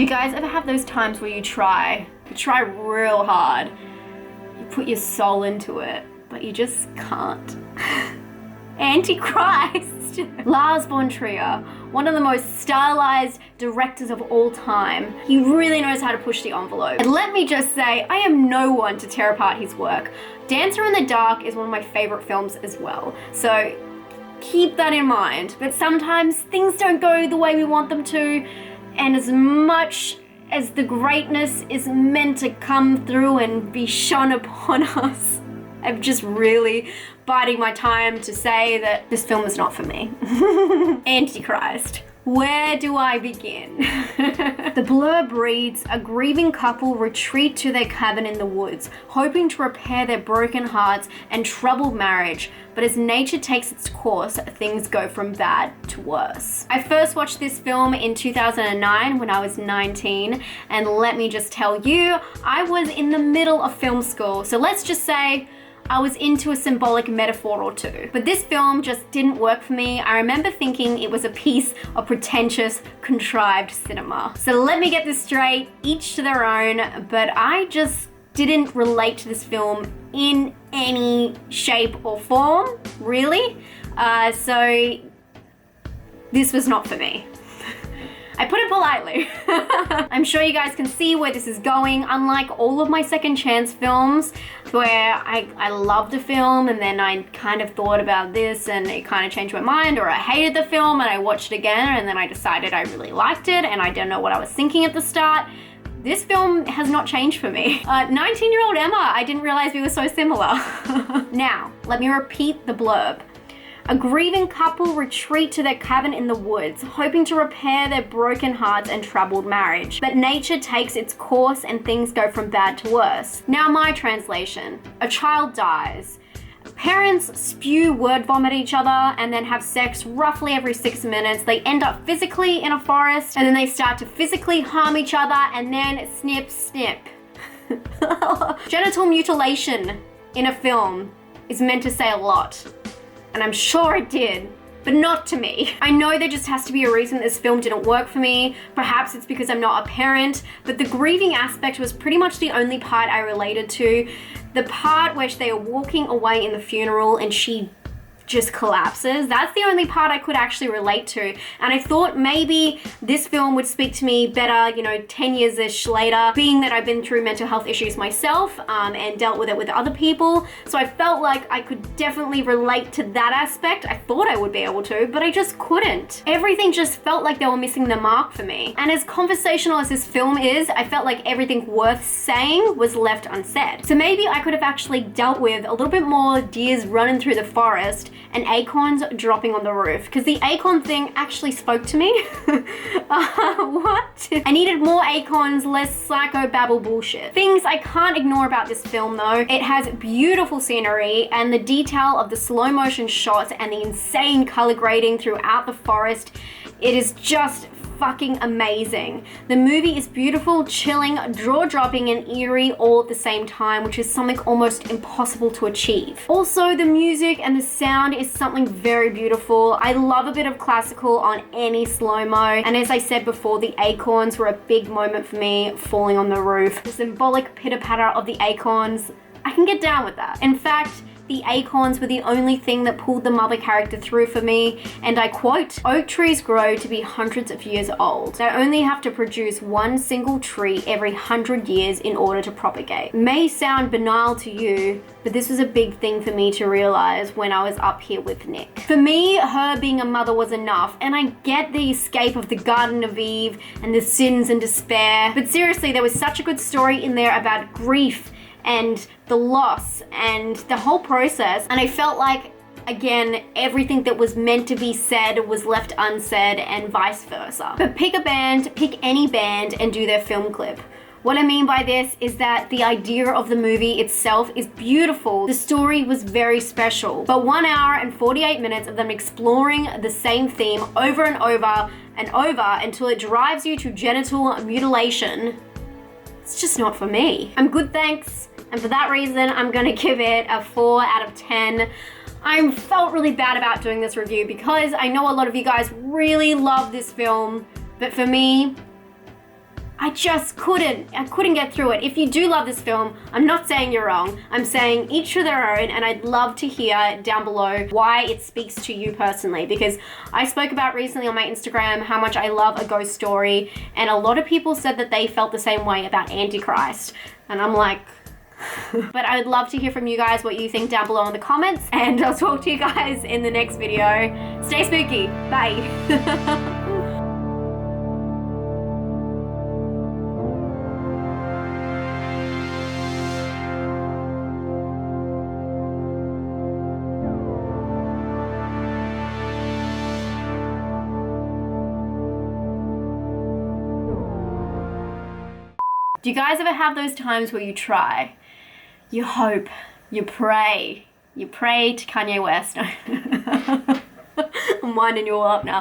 Do you guys ever have those times where you try real hard, you put your soul into it, but you just can't? Antichrist. Lars von Trier, one of the most stylized directors of all time. He really knows how to push the envelope. And let me just say, I am no one to tear apart his work. Dancer in the Dark is one of my favorite films as well. So keep that in mind. But sometimes things don't go the way we want them to. And as much as the greatness is meant to come through and be shone upon us, I'm just really biding my time to say that this film is not for me. Antichrist. Where do I begin? The blurb reads, a grieving couple retreat to their cabin in the woods, hoping to repair their broken hearts and troubled marriage. But as nature takes its course, things go from bad to worse. I first watched this film in 2009 when I was 19, and let me just tell you, I was in the middle of film school. So let's just say I was into a symbolic metaphor or two. But this film just didn't work for me. I remember thinking it was a piece of pretentious, contrived cinema. So let me get this straight, each to their own, but I just didn't relate to this film in any shape or form, really. So this was not for me. I put it politely. I'm sure you guys can see where this is going. Unlike all of my second chance films, where I loved a film and then I kind of thought about this and it kind of changed my mind, or I hated the film and I watched it again and then I decided I really liked it and I didn't know what I was thinking at the start. This film has not changed for me. 19-year-old Emma, I didn't realize we were so similar. Now, let me repeat the blurb. A grieving couple retreat to their cabin in the woods, hoping to repair their broken hearts and troubled marriage. But nature takes its course and things go from bad to worse. Now my translation. A child dies. Parents spew word vomit at each other and then have sex roughly every 6 minutes. They end up physically in a forest and then they start to physically harm each other and then snip, snip. Genital mutilation in a film is meant to say a lot. And I'm sure it did, but not to me. I know there just has to be a reason this film didn't work for me. Perhaps it's because I'm not a parent, but the grieving aspect was pretty much the only part I related to. The part where they are walking away in the funeral and she just collapses. That's the only part I could actually relate to. And I thought maybe this film would speak to me better, 10 years-ish later, being that I've been through mental health issues myself and dealt with it with other people. So I felt like I could definitely relate to that aspect. I thought I would be able to, but I just couldn't. Everything just felt like they were missing the mark for me. And as conversational as this film is, I felt like everything worth saying was left unsaid. So maybe I could have actually dealt with a little bit more deers running through the forest and acorns dropping on the roof, because the acorn thing actually spoke to me. What? I needed more acorns, less psychobabble bullshit. Things I can't ignore about this film though, it has beautiful scenery and the detail of the slow motion shots and the insane color grading throughout the forest. It is just fucking amazing. The movie is beautiful, chilling, jaw-dropping, and eerie all at the same time, which is something almost impossible to achieve. Also, the music and the sound is something very beautiful. I love a bit of classical on any slow-mo, and as I said before, the acorns were a big moment for me, falling on the roof. The symbolic pitter-patter of the acorns, I can get down with that. In fact, the acorns were the only thing that pulled the mother character through for me, and I quote, "Oak trees grow to be hundreds of years old. They only have to produce one single tree every 100 years in order to propagate." May sound banal to you, but this was a big thing for me to realize when I was up here with Nick. For me, her being a mother was enough, and I get the escape of the Garden of Eve and the sins and despair, but seriously, there was such a good story in there about grief and the loss and the whole process, and I felt like, again, everything that was meant to be said was left unsaid and vice versa. But pick a band, pick any band, and do their film clip. What I mean by this is that the idea of the movie itself is beautiful. The story was very special, but 1 hour and 48 minutes of them exploring the same theme over and over and over until it drives you to genital mutilation, it's just not for me. I'm good, thanks. And for that reason, I'm gonna give it a 4 out of 10. I felt really bad about doing this review because I know a lot of you guys really love this film, but for me, I just couldn't. I couldn't get through it. If you do love this film, I'm not saying you're wrong. I'm saying each to their own, and I'd love to hear down below why it speaks to you personally, because I spoke about recently on my Instagram how much I love a ghost story, and a lot of people said that they felt the same way about Antichrist. And I'm like, but I would love to hear from you guys what you think down below in the comments, and I'll talk to you guys in the next video. Stay spooky. Bye. Do you guys ever have those times where you try, you hope, you pray to Kanye West? I'm winding you all up now.